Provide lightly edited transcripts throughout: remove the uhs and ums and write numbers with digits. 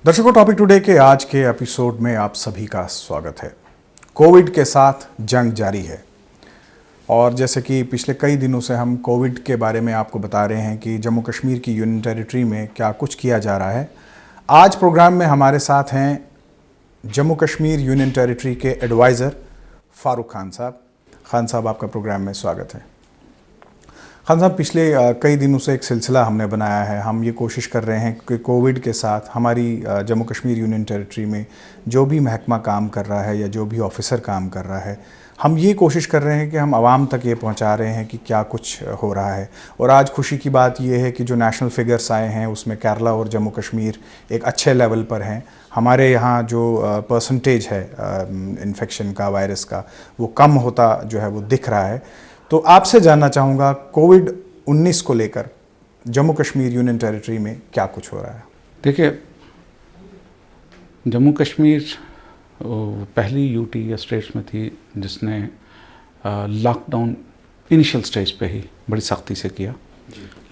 दर्शकों, topic today के आज के एपिसोड में आप सभी का स्वागत है। कोविड के साथ जंग जारी है और जैसे कि पिछले कई दिनों से हम कोविड के बारे में आपको बता रहे हैं कि जम्मू कश्मीर की यूनियन टेरिटरी में क्या कुछ किया जा रहा है। आज प्रोग्राम में हमारे साथ हैं जम्मू कश्मीर यूनियन टेरिटरी के एडवाइज़र फारूक खान साहब। खान साहब, आपका प्रोग्राम में स्वागत है। खान साहब, पिछले कई दिनों से एक सिलसिला हमने बनाया है। हम ये कोशिश कर रहे हैं कि कोविड के साथ हमारी जम्मू कश्मीर यूनियन टेरिटरी में जो भी महकमा काम कर रहा है या जो भी ऑफिसर काम कर रहा है, हम ये कोशिश कर रहे हैं कि हम आवाम तक ये पहुंचा रहे हैं कि क्या कुछ हो रहा है। और आज खुशी की बात ये है कि जो नेशनल फिगर्स आए हैं उसमें केरला और जम्मू कश्मीर एक अच्छे लेवल पर हैं। हमारे यहाँ जो परसेंटेज है इन्फेक्शन का, वायरस का, वो कम होता जो है वो दिख रहा है। तो आपसे जानना चाहूँगा, कोविड-19 को लेकर जम्मू कश्मीर यूनियन टेरिटरी में क्या कुछ हो रहा है? देखिए, जम्मू कश्मीर पहली यूटी या स्टेट्स में थी जिसने लॉकडाउन इनिशियल स्टेज पे ही बड़ी सख्ती से किया।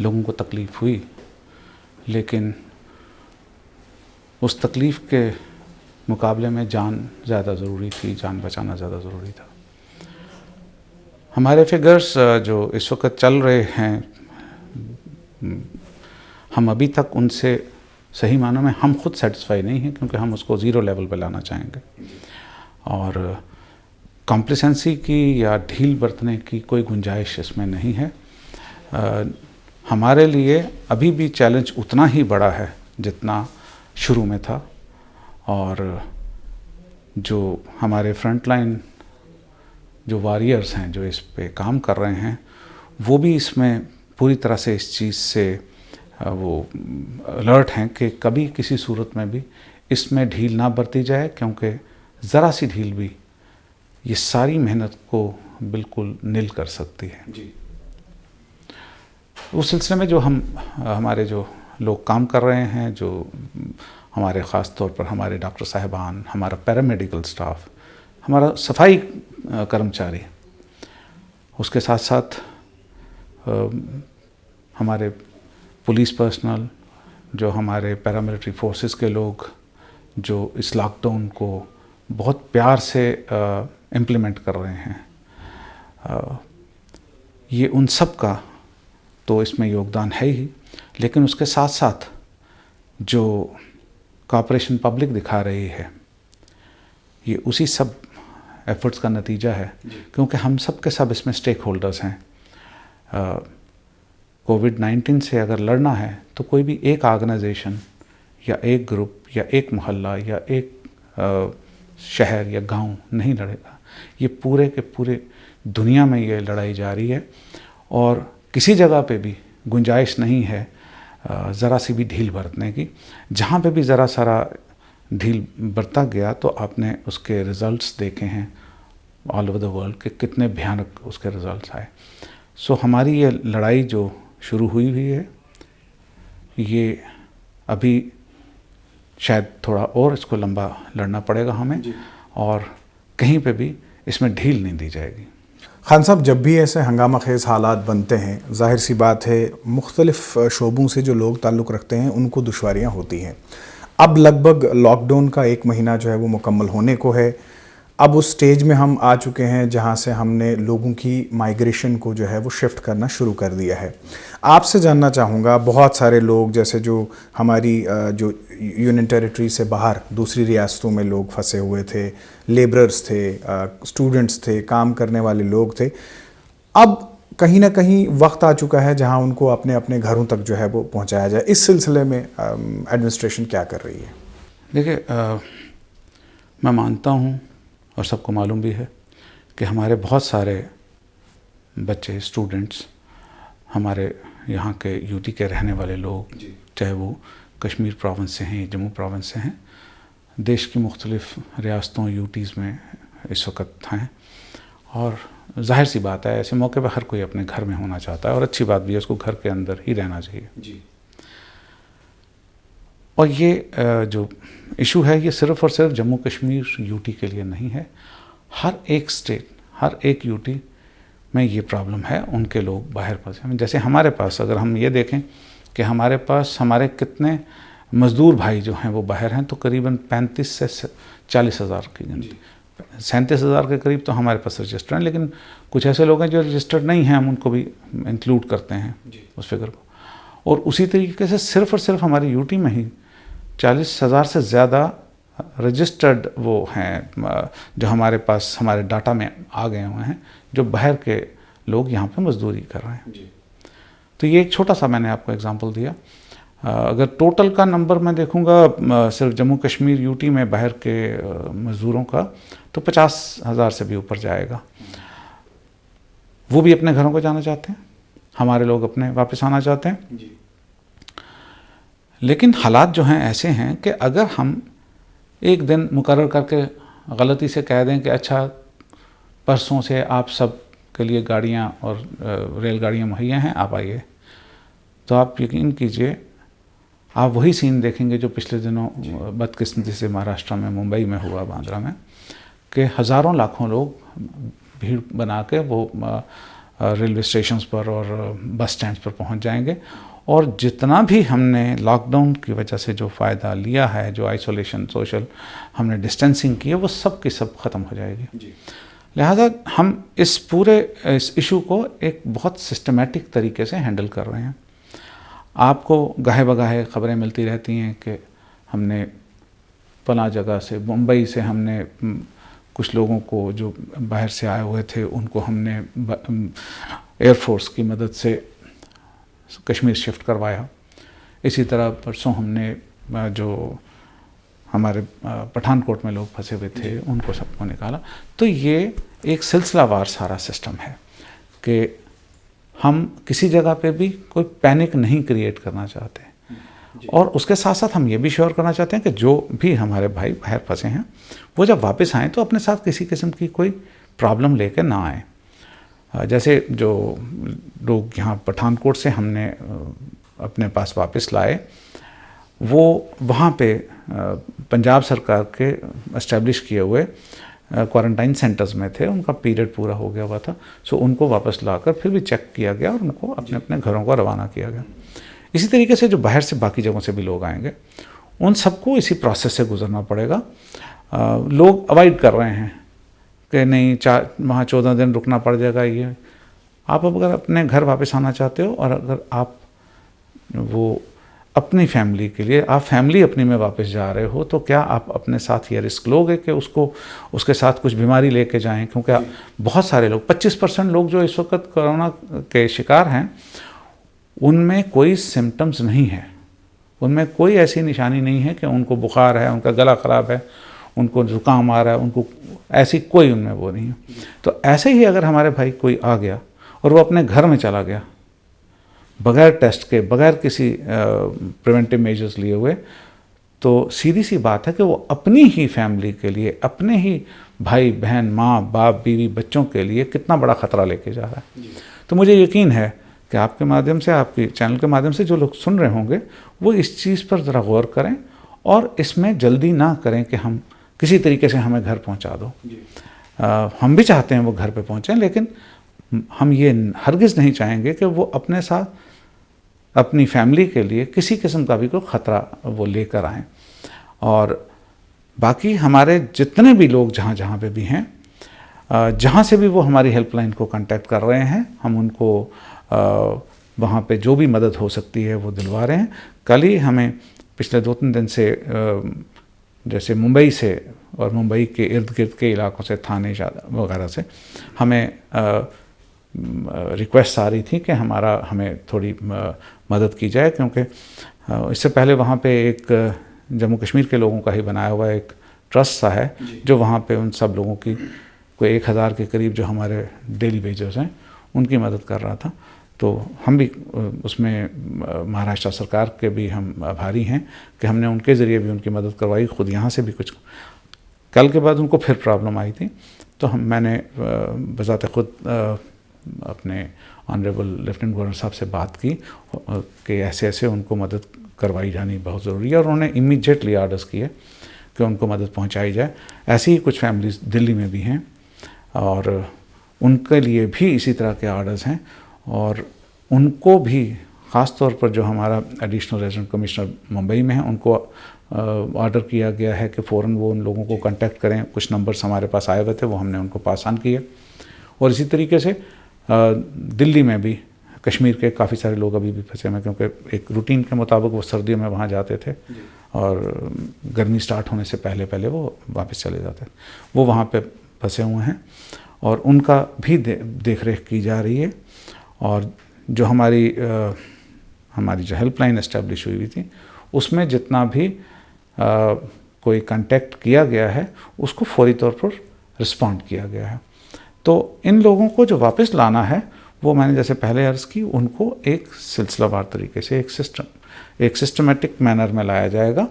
लोगों को तकलीफ़ हुई, लेकिन उस तकलीफ़ के मुकाबले में जान ज़्यादा ज़रूरी थी, जान बचाना ज़्यादा ज़रूरी था। हमारे फिगर्स जो इस वक्त चल रहे हैं, हम अभी तक उनसे सही मानों में हम खुद सेटिस्फाई नहीं हैं, क्योंकि हम उसको ज़ीरो लेवल पे लाना चाहेंगे। और कॉम्प्लिसेंसी की या ढील बरतने की कोई गुंजाइश इसमें नहीं है। हमारे लिए अभी भी चैलेंज उतना ही बड़ा है जितना शुरू में था। और जो हमारे फ्रंटलाइन जो वॉरियर्स हैं, जो इस पे काम कर रहे हैं, वो भी इसमें पूरी तरह से इस चीज़ से वो अलर्ट हैं कि कभी किसी सूरत में भी इसमें ढील ना बरती जाए, क्योंकि ज़रा सी ढील भी ये सारी मेहनत को बिल्कुल नील कर सकती है जी। उस सिलसिले में जो हमारे जो लोग काम कर रहे हैं, जो हमारे ख़ास तौर पर हमारे डॉक्टर साहिबान, हमारा पैरामेडिकल स्टाफ, हमारा सफाई कर्मचारी, उसके साथ साथ हमारे पुलिस पर्सनल, जो हमारे पैरामिलिट्री फोर्सेस के लोग, जो इस लॉकडाउन को बहुत प्यार से इम्प्लीमेंट कर रहे हैं, ये उन सब का तो इसमें योगदान है ही। लेकिन उसके साथ साथ जो कॉपरेशन पब्लिक दिखा रही है, ये उसी सब एफर्ट्स का नतीजा है, क्योंकि हम सब के सब इसमें स्टेक होल्डर्स हैं। कोविड-19 से अगर लड़ना है तो कोई भी एक ऑर्गेनाइजेशन या एक ग्रुप या एक मोहल्ला या एक शहर या गांव नहीं लड़ेगा। ये पूरे के पूरे दुनिया में ये लड़ाई जारी है और किसी जगह पे भी गुंजाइश नहीं है ज़रा सी भी ढील बरतने की। जहाँ पे भी ज़रा सारा ढील बरता गया तो आपने उसके रिज़ल्ट्स देखे हैं ऑल ओवर द वर्ल्ड के कितने भयानक उसके रिज़ल्ट्स आए। सो हमारी ये लड़ाई जो शुरू हुई है, ये अभी शायद थोड़ा और इसको लंबा लड़ना पड़ेगा हमें, और कहीं पे भी इसमें ढील नहीं दी जाएगी। खान साहब, जब भी ऐसे हंगामा खेज़ हालात बनते हैं, जाहिर सी बात है मुख्तलिफ़ शोबों से जो लोग ताल्लुक़ रखते हैं उनको दुश्वारियाँ होती हैं। अब लगभग लॉकडाउन का 1 महीना जो है वो मुकम्मल होने को है। अब उस स्टेज में हम आ चुके हैं जहां से हमने लोगों की माइग्रेशन को जो है वो शिफ्ट करना शुरू कर दिया है। आपसे जानना चाहूँगा, बहुत सारे लोग जैसे जो हमारी जो यूनियन टेरिटरी से बाहर दूसरी रियासतों में लोग फंसे हुए थे, लेबरर्स थे, स्टूडेंट्स थे, काम करने वाले लोग थे, अब कहीं ना कहीं वक्त आ चुका है जहां उनको अपने अपने घरों तक जो है वो पहुंचाया जाए। इस सिलसिले में एडमिनिस्ट्रेशन क्या कर रही है? देखिए, मैं मानता हूं और सबको मालूम भी है कि हमारे बहुत सारे बच्चे, स्टूडेंट्स, हमारे यहाँ के यूटी के रहने वाले लोग, चाहे वो कश्मीर प्रोविंस से हैं, जम्मू प्रोविंस से हैं, देश की मुख्तलिफ़ रियासतों, यूटीज़ में इस वक्त हैं। और जाहिर सी बात है, ऐसे मौके पर हर कोई अपने घर में होना चाहता है और अच्छी बात भी है, उसको घर के अंदर ही रहना चाहिए जी। और ये जो इशू है, ये सिर्फ़ और सिर्फ जम्मू कश्मीर यूटी के लिए नहीं है। हर एक स्टेट, हर एक यूटी में ये प्रॉब्लम है, उनके लोग बाहर फंसे हैं। जैसे हमारे पास अगर हम ये देखें कि हमारे पास हमारे कितने मज़दूर भाई जो हैं वो बाहर हैं, तो करीबन 35 से 40 हज़ार की गिनती, 37 हज़ार के करीब तो हमारे पास रजिस्टर हैं। लेकिन कुछ ऐसे लोग हैं जो रजिस्टर्ड नहीं हैं, हम उनको भी इंक्लूड करते हैं उस फिगर को। और उसी तरीके से सिर्फ और सिर्फ हमारी यूटी में ही 40 हज़ार से ज़्यादा रजिस्टर्ड वो हैं जो हमारे पास हमारे डाटा में आ गए हुए हैं, जो बाहर के लोग यहाँ पे मजदूरी कर रहे हैं। तो ये एक छोटा सा मैंने आपको एग्जांपल दिया। अगर टोटल का नंबर मैं देखूँगा सिर्फ जम्मू कश्मीर यूटी में बाहर के मज़दूरों का, तो 50 हज़ार से भी ऊपर जाएगा। वो भी अपने घरों को जाना चाहते हैं, हमारे लोग अपने वापस आना चाहते हैं जी। लेकिन हालात जो हैं ऐसे हैं कि अगर हम एक दिन मुकर्रर करके गलती से कह दें कि अच्छा परसों से आप सब के लिए गाड़ियाँ और रेलगाड़ियाँ मुहैया हैं, आप आइए, तो आप यकीन कीजिए आप वही सीन देखेंगे जो पिछले दिनों बदकिस्मती से महाराष्ट्र में, मुंबई में हुआ, बांद्रा में, कि हज़ारों लाखों लोग भीड़ बना के वो रेलवे स्टेशंस पर और बस स्टैंड्स पर पहुंच जाएंगे। और जितना भी हमने लॉकडाउन की वजह से जो फ़ायदा लिया है, जो आइसोलेशन, सोशल हमने डिस्टेंसिंग की है, वो सब की सब ख़त्म हो जाएगी। लिहाजा हम इस इशू को एक बहुत सिस्टमेटिक तरीके से हैंडल कर रहे हैं। आपको गाहे बगाहे ख़बरें मिलती रहती हैं कि हमने फलां जगह से, मुंबई से हमने कुछ लोगों को जो बाहर से आए हुए थे उनको हमने एयरफोर्स की मदद से कश्मीर शिफ्ट करवाया। इसी तरह परसों हमने जो हमारे पठानकोट में लोग फंसे हुए थे उनको सबको निकाला। तो ये एक सिलसिलावार सारा सिस्टम है कि हम किसी जगह पे भी कोई पैनिक नहीं क्रिएट करना चाहते, और उसके साथ साथ हम ये भी श्योर करना चाहते हैं कि जो भी हमारे भाई बाहर फंसे हैं वो जब वापस आएँ तो अपने साथ किसी किस्म की कोई प्रॉब्लम लेकर ना आए। जैसे जो लोग यहाँ पठानकोट से हमने अपने पास वापस लाए, वो वहाँ पे पंजाब सरकार के एस्टेब्लिश किए हुए क्वारंटाइन सेंटर्स में थे, उनका पीरियड पूरा हो गया हुआ था। सो उनको वापस लाकर फिर भी चेक किया गया और उनको अपने अपने घरों को रवाना किया गया। इसी तरीके से जो बाहर से बाकी जगहों से भी लोग आएंगे उन सबको इसी प्रोसेस से गुजरना पड़ेगा। लोग अवॉइड कर रहे हैं कि नहीं वहाँ 14 दिन रुकना पड़ जाएगा। ये आप अगर अपने घर वापस आना चाहते हो और अगर आप वो अपनी फैमिली के लिए, आप फैमिली अपनी में वापस जा रहे हो, तो क्या आप अपने साथ ये रिस्क लोगे कि उसके साथ कुछ बीमारी लेके जाएं? क्योंकि बहुत सारे लोग, 25% लोग जो इस वक्त कोरोना के शिकार हैं, उनमें कोई सिम्टम्स नहीं है, उनमें कोई ऐसी निशानी नहीं है कि उनको बुखार है, उनका गला ख़राब है, उनको जुकाम आ रहा है, उनको ऐसी कोई उनमें वो नहीं है। तो ऐसे ही अगर हमारे भाई कोई आ गया और वो अपने घर में चला गया बगैर टेस्ट के, बगैर किसी प्रिवेंटिव मेजर्स लिए हुए, तो सीधी सी बात है कि वो अपनी ही फैमिली के लिए, अपने ही भाई बहन, माँ बाप, बीवी, बच्चों के लिए कितना बड़ा ख़तरा लेके जा रहा है। तो मुझे यकीन है कि आपके माध्यम से, आपके चैनल के माध्यम से जो लोग सुन रहे होंगे वो इस चीज़ पर ज़रा गौर करें और इसमें जल्दी ना करें कि हम किसी तरीके से हमें घर पहुंचा दो। हम भी चाहते हैं वो घर पे पहुंचें, लेकिन हम ये हरगिज़ नहीं चाहेंगे कि वो अपने साथ अपनी फैमिली के लिए किसी किस्म का भी कोई ख़तरा वो लेकर आएँ। और बाकी हमारे जितने भी लोग जहाँ जहाँ पे भी हैं, जहाँ से भी वो हमारी हेल्पलाइन को कांटेक्ट कर रहे हैं, हम उनको वहाँ पे जो भी मदद हो सकती है वो दिलवा रहे हैं। कल ही हमें पिछले 2-3 दिन से जैसे मुंबई से और मुंबई के इर्द गिर्द के इलाकों से, थाने वगैरह से हमें रिक्वेस्ट आ रही थी कि हमें थोड़ी मदद की जाए, क्योंकि इससे पहले वहाँ पे एक जम्मू कश्मीर के लोगों का ही बनाया हुआ एक ट्रस्ट सा है जो वहाँ पे उन सब लोगों की कोई 1000 के करीब जो हमारे डेली वेजर्स हैं उनकी मदद कर रहा था। तो हम भी उसमें महाराष्ट्र सरकार के भी हम आभारी हैं कि हमने उनके ज़रिए भी उनकी मदद करवाई। ख़ुद यहाँ से भी कुछ, कल के बाद उनको फिर प्रॉब्लम आई थी, तो मैंने बज़ात ख़ुद अपने ऑनरेबल लेफ्टिनेंट गवर्नर साहब से बात की कि ऐसे ऐसे उनको मदद करवाई जानी बहुत ज़रूरी है, और उन्होंने इमीडिएटली आर्डर्स किए कि उनको मदद पहुँचाई जाए। ऐसी ही कुछ फैमिलीज़ दिल्ली में भी हैं और उनके लिए भी इसी तरह के आर्डर्स हैं, और उनको भी ख़ास तौर पर जो हमारा एडिशनल रेजिडेंट कमिश्नर मुंबई में है, उनको ऑर्डर किया गया है कि फ़ौरन वो उन लोगों को कांटेक्ट करें। कुछ नंबर्स हमारे पास आए हुए थे, वो हमने उनको पास ऑन किए। और इसी तरीके से दिल्ली में भी कश्मीर के काफ़ी सारे लोग अभी भी फंसे हुए हैं, क्योंकि एक रूटीन के मुताबिक वो सर्दियों में वहाँ जाते थे और गर्मी स्टार्ट होने से पहले पहले वो वापस चले जाते थे। वो वहाँ पे फंसे हुए हैं और उनका भी देख रेख की जा रही है। और जो हमारी जो हेल्पलाइन एस्टेब्लिश हुई थी, उसमें जितना भी कोई कांटेक्ट किया गया है उसको फौरी तौर पर रिस्पॉन्ड किया गया है। तो इन लोगों को जो वापस लाना है वो मैंने जैसे पहले अर्ज़ की, उनको एक सिलसिलावार तरीके से एक सिस्टमेटिक मैनर में लाया जाएगा।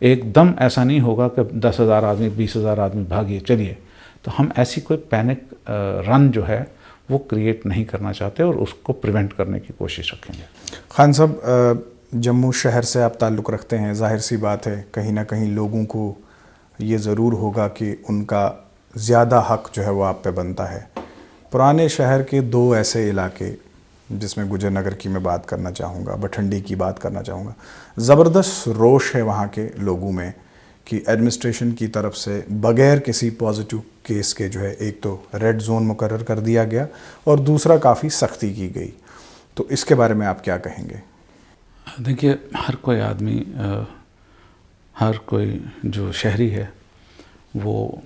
एकदम ऐसा नहीं होगा कि 10,000 आदमी 20,000 आदमी भागिए चलिए। तो हम ऐसी कोई पैनिक रन जो है वो क्रिएट नहीं करना चाहते और उसको प्रिवेंट करने की कोशिश रखेंगे। खान साहब, जम्मू शहर से आप ताल्लुक़ रखते हैं, ज़ाहिर सी बात है कहीं ना कहीं लोगों को ये ज़रूर होगा कि उनका ज़्यादा हक़ जो है वो आप पे बनता है। पुराने शहर के 2 ऐसे इलाके जिसमें गुजर नगर की मैं बात करना चाहूँगा, भटंडी की बात करना चाहूँगा, ज़बरदस्त रोष है वहाँ के लोगों में कि एडमिनिस्ट्रेशन की तरफ से बग़ैर किसी पॉजिटिव केस के जो है एक तो रेड जोन मुकर्रर कर दिया गया और दूसरा काफ़ी सख्ती की गई। तो इसके बारे में आप क्या कहेंगे? देखिए, हर कोई आदमी, हर कोई जो शहरी है वो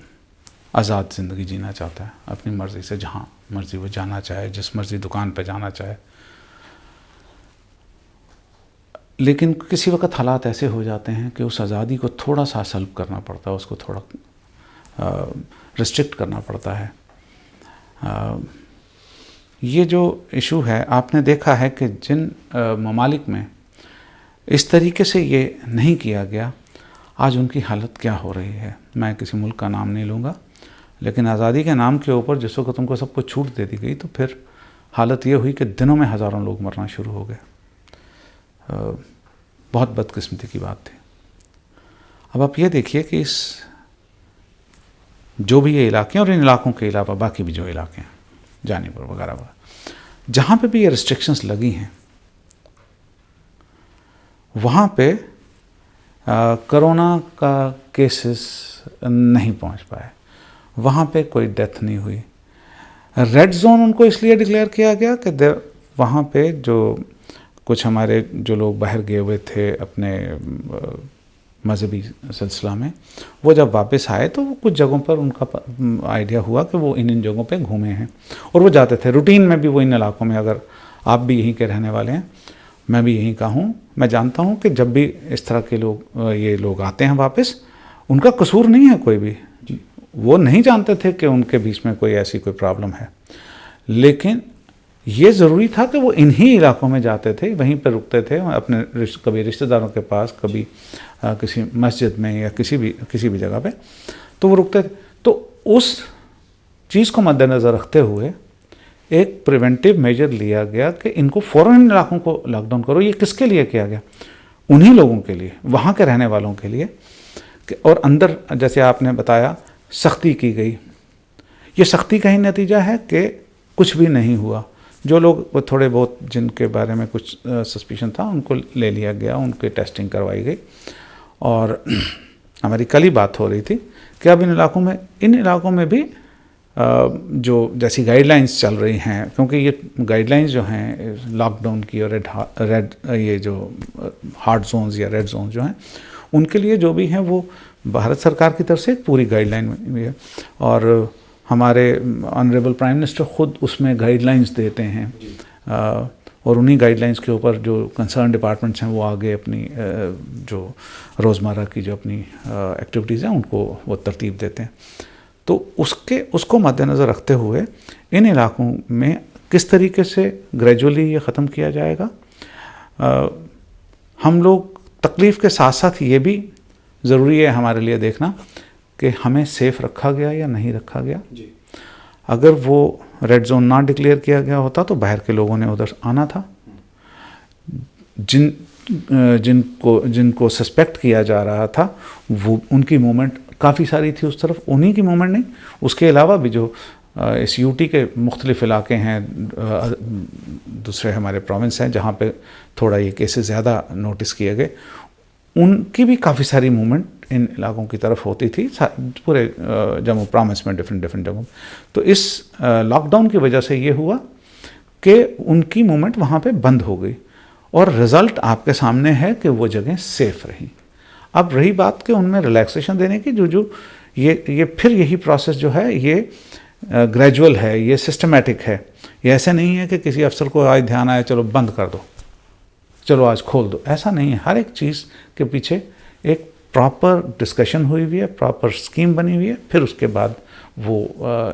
आज़ाद ज़िंदगी जीना चाहता है, अपनी मर्ज़ी से जहाँ मर्ज़ी वो जाना चाहे, जिस मर्ज़ी दुकान पे जाना चाहे। लेकिन किसी वक्त हालात ऐसे हो जाते हैं कि उस आज़ादी को थोड़ा सा सल्ब करना पड़ता है, उसको थोड़ा रिस्ट्रिक्ट करना पड़ता है। ये जो इशू है, आपने देखा है कि जिन ममालिक में इस तरीके से ये नहीं किया गया, आज उनकी हालत क्या हो रही है। मैं किसी मुल्क का नाम नहीं लूँगा, लेकिन आज़ादी के नाम के ऊपर जिस वक्त उनको सब कुछ छूट दे दी गई, तो फिर हालत ये हुई कि दिनों में हज़ारों लोग मरना शुरू हो गए। बहुत बदकिस्मती की बात थी। अब आप ये देखिए कि इस जो भी ये इलाके हैं और इन इलाकों के अलावा बाकी भी जो इलाके हैं, जानीपुर वगैरह वगैरह, जहाँ पे भी ये रिस्ट्रिक्शंस लगी हैं, वहाँ पे कोरोना का केसेस नहीं पहुँच पाए, वहाँ पे कोई डेथ नहीं हुई। रेड जोन उनको इसलिए डिक्लेयर किया गया कि वहाँ पे जो कुछ हमारे जो लोग बाहर गए हुए थे अपने मजहबी सिलसिला में, वो जब वापस आए तो वो कुछ जगहों पर उनका आइडिया हुआ कि वो इन जगहों पे घूमे हैं और वो जाते थे रूटीन में भी वो इन इलाकों में। अगर आप भी यहीं के रहने वाले हैं, मैं भी यहीं का हूँ, मैं जानता हूँ कि जब भी इस तरह के ये लोग आते हैं वापस, उनका कसूर नहीं है कोई भी, वो नहीं जानते थे कि उनके बीच में कोई ऐसी कोई प्रॉब्लम है, लेकिन ये ज़रूरी था कि वो इन्हीं इलाकों में जाते थे, वहीं पर रुकते थे अपने कभी रिश्तेदारों के पास, कभी किसी मस्जिद में या किसी भी जगह पे, तो वो रुकते थे। तो उस चीज़ को मद्देनज़र रखते हुए एक प्रिवेंटिव मेजर लिया गया कि इनको फ़ौरन इन इलाकों को लॉकडाउन करो। ये किसके लिए किया गया? उन्हीं लोगों के लिए, वहाँ के रहने वालों के लिए। और अंदर जैसे आपने बताया सख्ती की गई, ये सख्ती का ही नतीजा है कि कुछ भी नहीं हुआ। जो लोग थोड़े बहुत जिनके बारे में कुछ सस्पिशन था, उनको ले लिया गया, उनकी टेस्टिंग करवाई गई। और हमारी कल ही बात हो रही थी कि अब इन इलाकों में भी जो जैसी गाइडलाइंस चल रही हैं, क्योंकि ये गाइडलाइंस जो हैं लॉकडाउन की और रेड ये जो हार्ड जोन्स या रेड जोन्स जो हैं, उनके लिए जो भी हैं वो भारत सरकार की तरफ से एक पूरी गाइडलाइन भी है। और हमारे ऑनरेबल प्राइम मिनिस्टर ख़ुद उसमें गाइडलाइंस देते हैं और उन्हीं गाइडलाइंस के ऊपर जो कंसर्न डिपार्टमेंट्स हैं वो आगे अपनी जो रोज़मर्रा की जो अपनी एक्टिविटीज़ हैं उनको वो तरतीब देते हैं। तो उसको मद्देनज़र रखते हुए इन इलाकों में किस तरीके से ग्रेजुअली ये ख़त्म किया जाएगा, हम लोग तकलीफ़ के साथ साथ ये भी ज़रूरी है हमारे लिए देखना कि हमें सेफ़ रखा गया या नहीं रखा गया जी। अगर वो रेड जोन ना डिक्लेयर किया गया होता तो बाहर के लोगों ने उधर आना था। जिनको सस्पेक्ट किया जा रहा था वो उनकी मूवमेंट काफ़ी सारी थी उस तरफ, उन्हीं की मूवमेंट नहीं, उसके अलावा भी जो इस यूटी के मुख्तलिफ़ इलाके हैं, दूसरे हमारे प्रोविंस हैं जहाँ पे थोड़ा ये केसेस ज़्यादा नोटिस किए गए, उनकी भी काफ़ी सारी मूवमेंट इन इलाकों की तरफ होती थी पूरे जम्मू प्रोविंस में, डिफरेंट जगहों। तो इस लॉकडाउन की वजह से ये हुआ कि उनकी मूवमेंट वहाँ पे बंद हो गई और रिज़ल्ट आपके सामने है कि वो जगह सेफ़ रही। अब रही बात कि उनमें रिलैक्सेशन देने की, जो ये फिर यही प्रोसेस जो है ये ग्रेजुअल है, ये सिस्टमेटिक है। ये ऐसे नहीं है कि किसी अफसर को आज ध्यान आया चलो बंद कर दो, चलो आज खोल दो, ऐसा नहीं है। हर एक चीज़ के पीछे एक प्रॉपर डिस्कशन हुई हुई है, प्रॉपर स्कीम बनी हुई है, फिर उसके बाद वो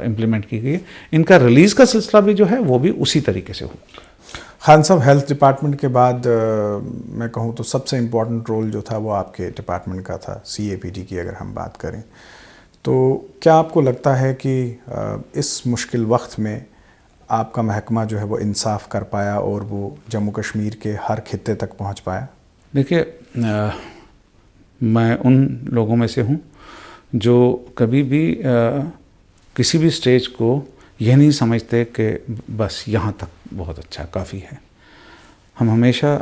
इम्प्लीमेंट की गई है। इनका रिलीज़ का सिलसिला भी जो है वो भी उसी तरीके से हुआ। खान साहब, हेल्थ डिपार्टमेंट के बाद मैं कहूँ तो सबसे इम्पोर्टेंट रोल जो था वो आपके डिपार्टमेंट का था, CAPD की अगर हम बात करें तो क्या आपको लगता है कि इस मुश्किल वक्त में आपका महकमा जो है वो इंसाफ कर पाया और वो जम्मू कश्मीर के हर खित्ते तक पहुंच पाया? देखिए, मैं उन लोगों में से हूँ जो कभी भी किसी भी स्टेज को यह नहीं समझते कि बस यहाँ तक बहुत अच्छा काफ़ी है। हम हमेशा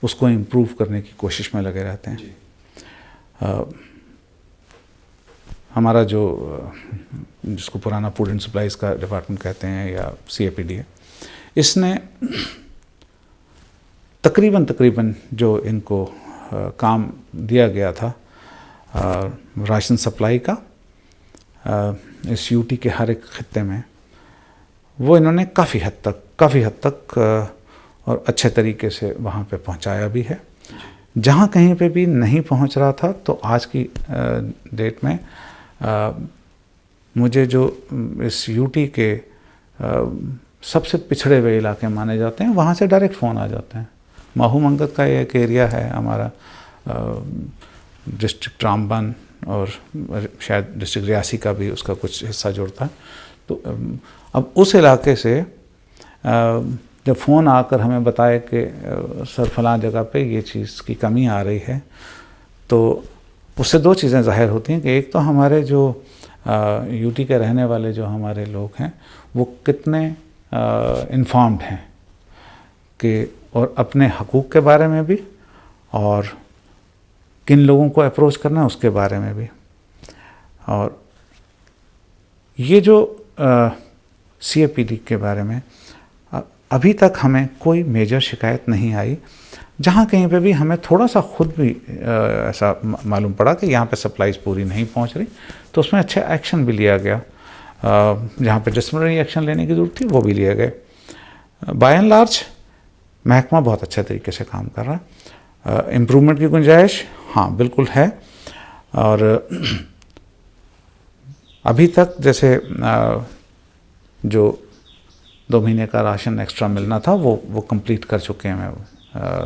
उसको इम्प्रूव करने की कोशिश में लगे रहते हैं। हमारा जो जिसको पुराना फूड एंड सप्लाईज़ का डिपार्टमेंट कहते हैं या CAPD है, इसने तकरीबन जो इनको काम दिया गया था राशन सप्लाई का इस यूटी के हर एक खित्ते में, वो इन्होंने काफ़ी हद तक और अच्छे तरीके से वहाँ पे पहुँचाया भी है। जहाँ कहीं पे भी नहीं पहुँच रहा था तो आज की डेट में मुझे जो इस यूटी के सबसे पिछड़े हुए इलाके माने जाते हैं वहाँ से डायरेक्ट फ़ोन आ जाते हैं। माहू मंगत का एक एरिया है हमारा, डिस्ट्रिक्ट रामबन और शायद डिस्ट्रिक्ट रियासी का भी उसका कुछ हिस्सा जुड़ता है। तो अब उस इलाके से जब फ़ोन आकर हमें बताए कि सर फलां जगह पे ये चीज़ की कमी आ रही है, तो उससे दो चीज़ें ज़ाहिर होती हैं कि एक तो हमारे जो यूटी के रहने वाले जो हमारे लोग हैं वो कितने इन्फॉर्म्ड हैं कि और अपने हकूक़ के बारे में भी और किन लोगों को अप्रोच करना है उसके बारे में भी। और ये जो CAPD के बारे में अभी तक हमें कोई मेजर शिकायत नहीं आई। जहाँ कहीं पे भी हमें थोड़ा सा खुद भी ऐसा मालूम पड़ा कि यहाँ पे सप्लाईज़ पूरी नहीं पहुँच रही, तो उसमें अच्छा एक्शन भी लिया गया। जहाँ पे डिसिप्लिनरी एक्शन लेने की ज़रूरत थी वो भी लिए गए। बाय एंड लार्ज महकमा बहुत अच्छे तरीके से काम कर रहा है। इम्प्रूवमेंट की गुंजाइश हाँ बिल्कुल है। और अभी तक जैसे जो 2 महीने का राशन एक्स्ट्रा मिलना था वो कंप्लीट कर चुके हैं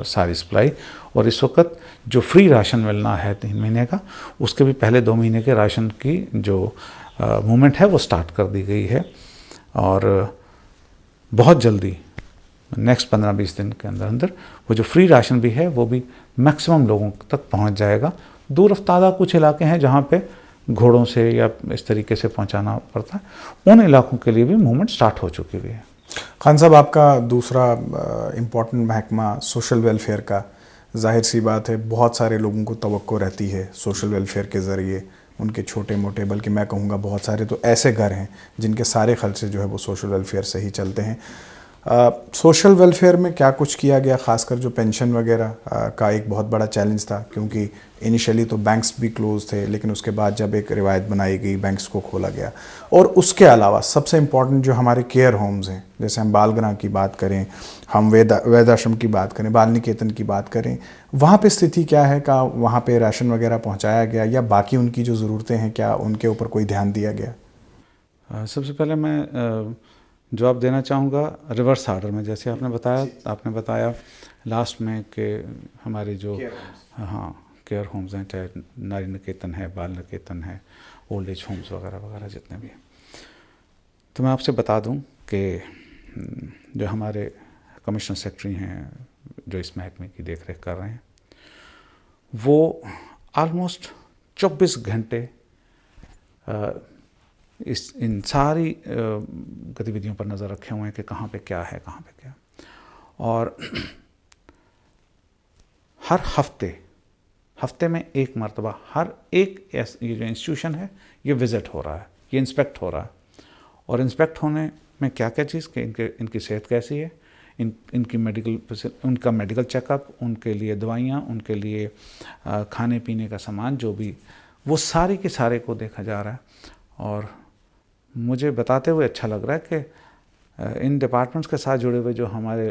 सारी सप्लाई। और इस वक्त जो फ्री राशन मिलना है 3 महीने का, उसके भी पहले 2 महीने के राशन की जो मूवमेंट है वो स्टार्ट कर दी गई है। और बहुत जल्दी नेक्स्ट 15-20 दिन के अंदर वो जो फ्री राशन भी है वो भी मैक्सिमम लोगों तक पहुंच जाएगा। दूर अफ्तारा कुछ इलाके हैं जहाँ पे घोड़ों से या इस तरीके से पहुंचाना पड़ता है, उन इलाकों के लिए भी मूवमेंट स्टार्ट हो चुकी हुई है। खान साहब, आपका दूसरा इम्पॉर्टेंट महकमा सोशल वेलफेयर का, जाहिर सी बात है बहुत सारे लोगों को तवक्को रहती है सोशल वेलफेयर के ज़रिए, उनके छोटे मोटे बल्कि मैं कहूँगा बहुत सारे तो ऐसे घर हैं जिनके सारे खर्चे जो है वो सोशल वेलफेयर से ही चलते हैं। सोशल वेलफेयर में क्या कुछ किया गया, ख़ासकर जो पेंशन वगैरह का एक बहुत बड़ा चैलेंज था, क्योंकि इनिशियली तो बैंक्स भी क्लोज थे, लेकिन उसके बाद जब एक रिवायत बनाई गई बैंक्स को खोला गया। और उसके अलावा सबसे इम्पॉर्टेंट जो हमारे केयर होम्स हैं, जैसे हम बालगृह की बात करें, हम वृद्धाश्रम की बात करें, बाल निकेतन की बात करें, वहाँ पे स्थिति क्या है? क्या वहाँ पे राशन वगैरह पहुँचाया गया या बाकी उनकी जो ज़रूरतें हैं क्या उनके ऊपर कोई ध्यान दिया गया? सबसे पहले मैं जवाब देना चाहूँगा रिवर्स आर्डर में। जैसे आपने बताया लास्ट में कि हमारे जो केयर होम्स हैं, चाहे नारी निकेतन है, बाल निकेतन है, ओल्ड एज होम्स वगैरह वगैरह जितने भी हैं, तो मैं आपसे बता दूं कि जो हमारे कमिश्नर सेक्रेटरी हैं जो इस महकमे की देख रेख कर रहे हैं, वो ऑलमोस्ट 24 घंटे इन सारी गतिविधियों पर नज़र रखे हुए हैं कि कहाँ पे क्या है, कहाँ पे क्या। और हर हफ्ते में एक मरतबा हर एक ये जो इंस्टीट्यूशन है ये विज़िट हो रहा है, ये इंस्पेक्ट हो रहा है। और इंस्पेक्ट होने में क्या क्या चीज़ कि इनकी सेहत कैसी है, इनकी उनका मेडिकल चेकअप, उनके लिए दवाइयाँ, उनके लिए खाने पीने का सामान जो भी, वो सारी के सारे को देखा जा रहा है। और मुझे बताते हुए अच्छा लग रहा है कि इन डिपार्टमेंट्स के साथ जुड़े हुए जो हमारे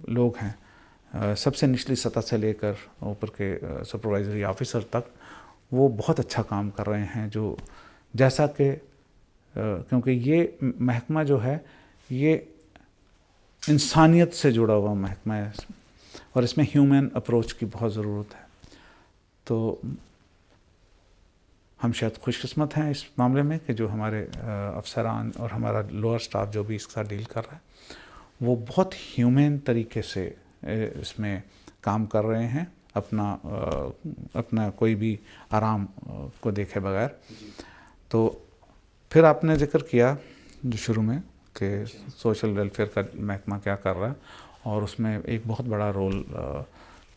लोग हैं, सबसे निचली सतह से लेकर ऊपर के सुपरवाइजरी ऑफिसर तक, वो बहुत अच्छा काम कर रहे हैं। जो जैसा कि क्योंकि ये महकमा जो है ये इंसानियत से जुड़ा हुआ महकमा है और इसमें ह्यूमन अप्रोच की बहुत ज़रूरत है। तो हम शायद खुशकिस्मत हैं इस मामले में कि जो हमारे अफसरान और हमारा लोअर स्टाफ जो भी इसके साथ डील कर रहा है वो बहुत ह्यूमन तरीके से इसमें काम कर रहे हैं, अपना कोई भी आराम को देखे बगैर। तो फिर आपने जिक्र किया जो शुरू में कि सोशल वेलफेयर का महकमा क्या कर रहा है, और उसमें एक बहुत बड़ा रोल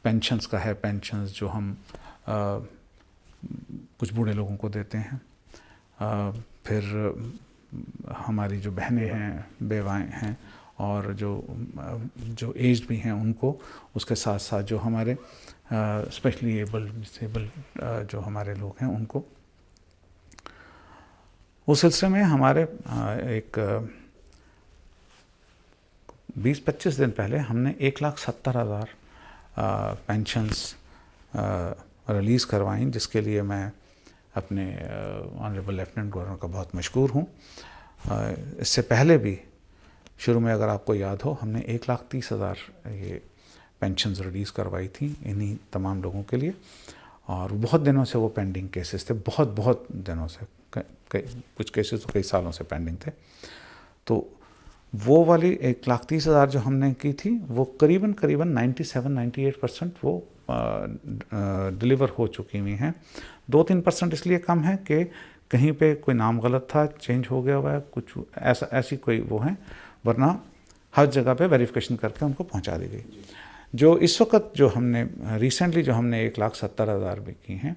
पेंशन्स का है। पेंशन्स जो हम कुछ बूढ़े लोगों को देते हैं, फिर हमारी जो बहनें हैं, बेवाएँ हैं, और जो एज्ड भी हैं उनको, उसके साथ साथ जो हमारे स्पेशली डिसेबल जो हमारे लोग हैं उनको। उस सिलसिले में हमारे एक 20-25 दिन पहले हमने 1,70,000 पेंशन्स रिलीज़ करवाई, जिसके लिए मैं अपने ऑनरेबल लेफ्टिनेंट गवर्नर का बहुत मशकूर हूँ। इससे पहले भी शुरू में अगर आपको याद हो, हमने 1,30,000 ये पेंशन्स रिलीज़ करवाई थी इन्हीं तमाम लोगों के लिए। और बहुत दिनों से वो पेंडिंग केसेस थे, बहुत दिनों से, कुछ केसेस तो कई सालों से पेंडिंग थे। तो वो वाली 1,30,000 जो हमने की थी वो करीबन 97-98% वो डिलीवर हो चुकी हुई हैं। 2-3% इसलिए कम है कि कहीं पे कोई नाम गलत था, चेंज हो गया हुआ है, कुछ ऐसी कोई वो है, वरना हर जगह पे वेरिफिकेशन करके उनको पहुंचा दी गई। जो इस वक्त जो हमने रिसेंटली जो हमने 1,70,000 भी की हैं,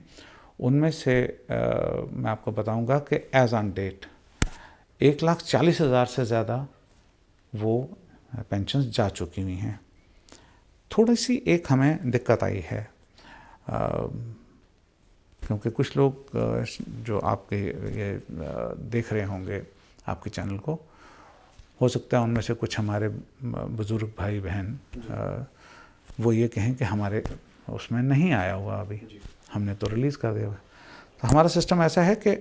उनमें से मैं आपको बताऊंगा कि एज ऑन डेट 1,40,000 से ज़्यादा वो पेंशन्स जा चुकी हुई हैं। थोड़ी सी एक हमें दिक्कत आई है, क्योंकि कुछ लोग जो आपके ये देख रहे होंगे आपके चैनल को, हो सकता है उनमें से कुछ हमारे बुज़ुर्ग भाई बहन वो ये कहें कि हमारे उसमें नहीं आया हुआ, अभी हमने तो रिलीज़ कर दिया हुआ। तो हमारा सिस्टम ऐसा है कि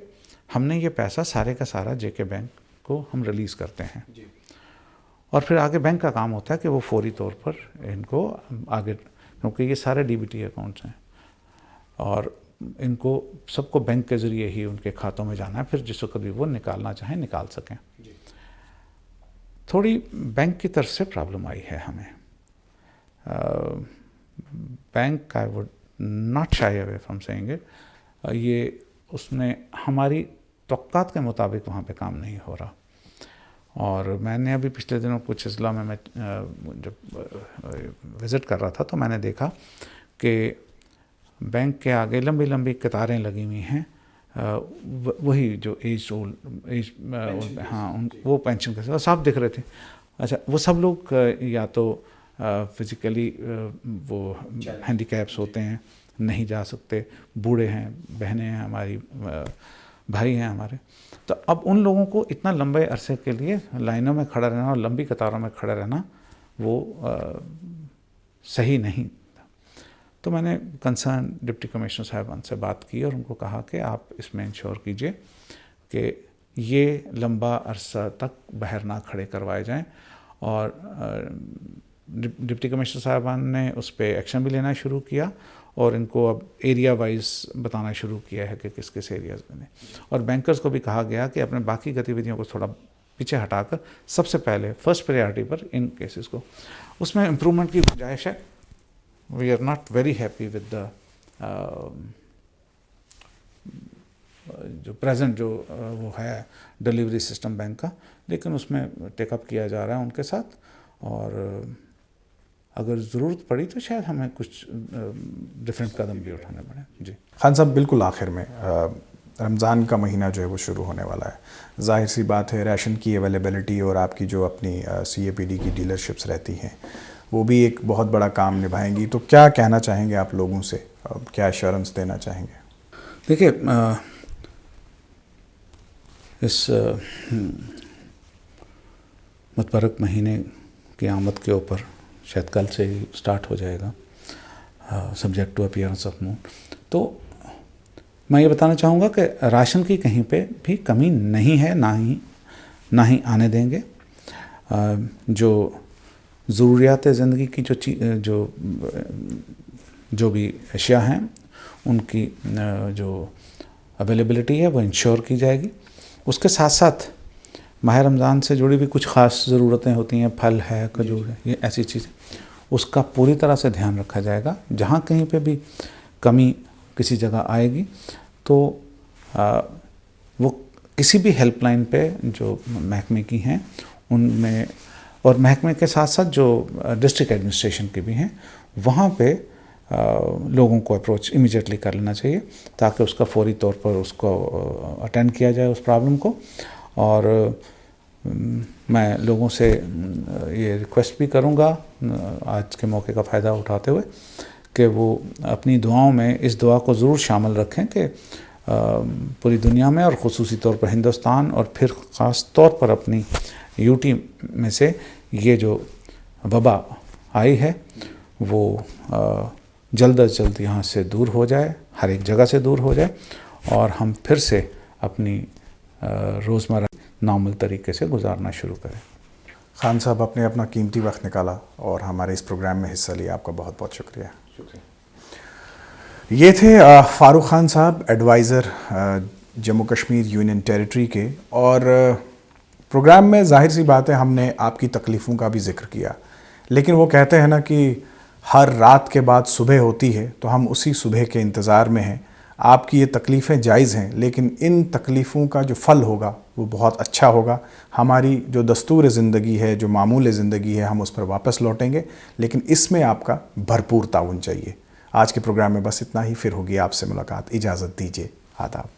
हमने ये पैसा सारे का सारा जेके बैंक को हम रिलीज़ करते हैं, और फिर आगे बैंक का काम होता है कि वो फौरी तौर पर इनको आगे, क्योंकि ये सारे डीबीटी अकाउंट्स हैं और इनको सबको बैंक के ज़रिए ही उनके खातों में जाना है, फिर जिस वक्त भी वो निकालना चाहें निकाल सकें। थोड़ी बैंक की तरफ से प्रॉब्लम आई है हमें। Bank I would not shy away from saying it, ये उसने हमारी तवक्कात के मुताबिक वहाँ पे काम नहीं हो रहा। और मैंने अभी पिछले दिनों कुछ अजला में मैं जब विज़िट कर रहा था तो मैंने देखा कि बैंक के आगे लंबी लंबी कतारें लगी हुई हैं, वही जो एज हाँ वो पेंशन के साथ दिख रहे थे। अच्छा, वो सब लोग या तो फिज़िकली वो हैंडीकैप्स होते हैं, नहीं जा सकते, बूढ़े हैं, बहनें हैं हमारी, भाई हैं हमारे। तो अब उन लोगों को इतना लंबे अरसे के लिए लाइनों में खड़ा रहना और लंबी कतारों में खड़ा रहना वो सही नहीं। तो मैंने कंसर्न डिप्टी कमिश्नर साहबान से बात की और उनको कहा कि आप इसमें इंश्योर कीजिए कि ये लंबा अरसा तक बाहर ना खड़े करवाए जाएं। और डिप्टी कमिश्नर साहबान ने उस पर एक्शन भी लेना शुरू किया और इनको अब एरिया वाइज बताना शुरू किया है कि किस किस एरियाज़ में। और बैंकर्स को भी कहा गया कि अपने बाकी गतिविधियों को थोड़ा पीछे हटाकर सबसे पहले फर्स्ट प्रायोरिटी पर इन केसेस को, उसमें इम्प्रूवमेंट की गुंजाइश है। We are not very happy with the जो प्रेजेंट जो वो है डिलीवरी सिस्टम बैंक का, लेकिन उसमें टेकअप किया जा रहा है उनके साथ। और अगर ज़रूरत पड़ी तो शायद हमें कुछ डिफरेंट कदम भी उठाने पड़े। जी खान साहब, बिल्कुल आखिर में रमज़ान का महीना जो है वो शुरू होने वाला है। जाहिर सी बात है, राशन की अवेलेबिलिटी और आपकी जो अपनी CAPD की डीलरशिप्स रहती हैं वो भी एक बहुत बड़ा काम निभाएंगी। तो क्या कहना चाहेंगे आप लोगों से, क्या एश्योरेंस देना चाहेंगे? देखिए, इस मुतबरक महीने की आमद के ऊपर शायद कल से ही स्टार्ट हो जाएगा, subject to appearance of moon. तो मैं ये बताना चाहूँगा कि राशन की कहीं पे भी कमी नहीं है, ना ही आने देंगे। जो ज़रूरियात ज़िंदगी की जो भी अशिया हैं उनकी जो अवेलेबिलिटी है वो इंश्योर की जाएगी। उसके साथ साथ माह रमज़ान से जुड़ी भी कुछ ख़ास ज़रूरतें होती हैं, फल है, खजूर है, ये ऐसी चीज़ें, उसका पूरी तरह से ध्यान रखा जाएगा। जहाँ कहीं पे भी कमी किसी जगह आएगी तो वो किसी भी हेल्पलाइन पे जो महकमे की हैं उनमें, और महकमे के साथ साथ जो डिस्ट्रिक्ट एडमिनिस्ट्रेशन के भी हैं, वहाँ पे लोगों को अप्रोच इमीडिएटली कर लेना चाहिए ताकि उसका फौरी तौर पर उसको अटेंड किया जाए उस प्रॉब्लम को। और मैं लोगों से ये रिक्वेस्ट भी करूँगा आज के मौके का फ़ायदा उठाते हुए कि वो अपनी दुआओं में इस दुआ को ज़रूर शामिल रखें कि पूरी दुनिया में और ख़ुसूसी तौर पर हिंदुस्तान और फिर ख़ास तौर पर अपनी यूटी में से ये जो वबा आई है वो जल्द अज जल्द यहाँ से दूर हो जाए, हर एक जगह से दूर हो जाए और हम फिर से अपनी रोज़मर्रा नॉर्मल तरीके से गुजारना शुरू करें। खान साहब, आपने अपना कीमती वक्त निकाला और हमारे इस प्रोग्राम में हिस्सा लिया, आपका बहुत बहुत शुक्रिया। ये थे फारूक खान साहब, adviser Jammu Kashmir union territory के। और प्रोग्राम में जाहिर सी बात है हमने आपकी तकलीफ़ों का भी जिक्र किया, लेकिन वो कहते हैं ना कि हर रात के बाद सुबह होती है, तो हम उसी सुबह के इंतज़ार में हैं। आपकी ये तकलीफ़ें जायज़ हैं, लेकिन इन तकलीफ़ों का जो फल होगा वो बहुत अच्छा होगा। हमारी जो दस्तूर ज़िंदगी है, जो मामूल ज़िंदगी है, हम उस पर वापस लौटेंगे, लेकिन इसमें आपका भरपूर ताउन चाहिए। आज के प्रोग्राम में बस इतना ही, फिर होगी आपसे मुलाकात। इजाज़त दीजिए, आदाब।